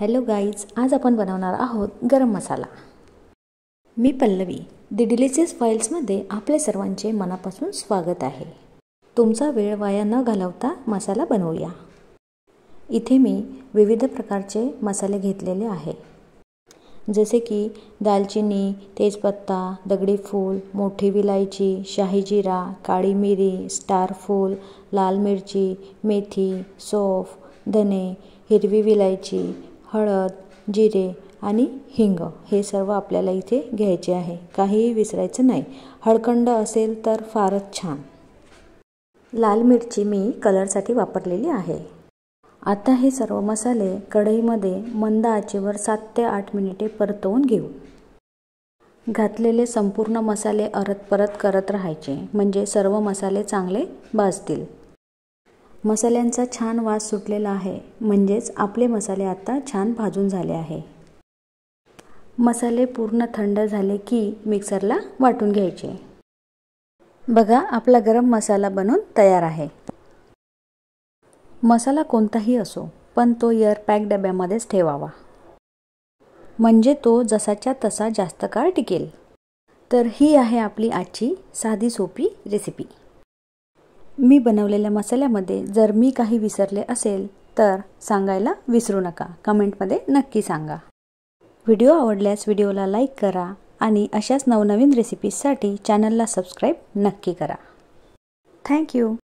Hello guys, आज आपण बनवणार आहोत गरम मसाला। मी पल्लवी, द डिलिशियस फाइल्समध्ये आपल्या सर्वांचे मनापासून स्वागत आहे। तुमचा वेळ वाया न घालवता मसाला बनवूया। इथे मी विविध प्रकारचे मसाले घेतलेले आहे, जसे की दालचिनी, तेजपत्ता, दगडी फूल, मोठी विलायची, शाही जिरा, काळी मिरी, स्टार फूल, लाल मिरची, मेथी, सौंफ, धने, हिरवी विलायची, हळद, जिरे आणि हिंग हे सर्व आपल्याला इथे घ्यायचे आहे। काहीही विसरायचं नाही। हळकंड असेल तर फारच छान। लाल मिरची मी कलरसाठी वापरलेली आहे। आता हे सर्व मसाले कढईमध्ये मंद आचेवर 7 ते 8 मिनिटे परतवून घेऊ। घातलेले संपूर्ण मसाले परत करत राहायचे, म्हणजे सर्व मसाले चांगले भाजतील। मसाल्यांचा छान वास सुटलेला आहे, म्हणजेच आपले मसाले आता छान भाजून झाले आहे। मसाले पूर्ण थंड झाले की मिक्सरला वाटून घ्यायचे। बघा, आपला गरम मसाला बनून तयार आहे। मसाला कोणताही असो, पण तो एअर पॅक डब्यामध्येच ठेवावा, म्हणजे तो जसाच्या तसा जास्त काळ टिकेल। तर ही आहे आपली आजची साधी सोपी रेसिपी। मी बनवलेल्या मसाल्यामध्ये जर मी काही विसरले असेल तर सांगायला विसरू नका, कमेंटमध्ये नक्की सांगा। व्हिडिओ आवडल्यास व्हिडिओला लाईक करा आणि अशाच नवनवीन रेसिपीजसाठी चॅनलला सबस्क्राईब नक्की करा। Thank you.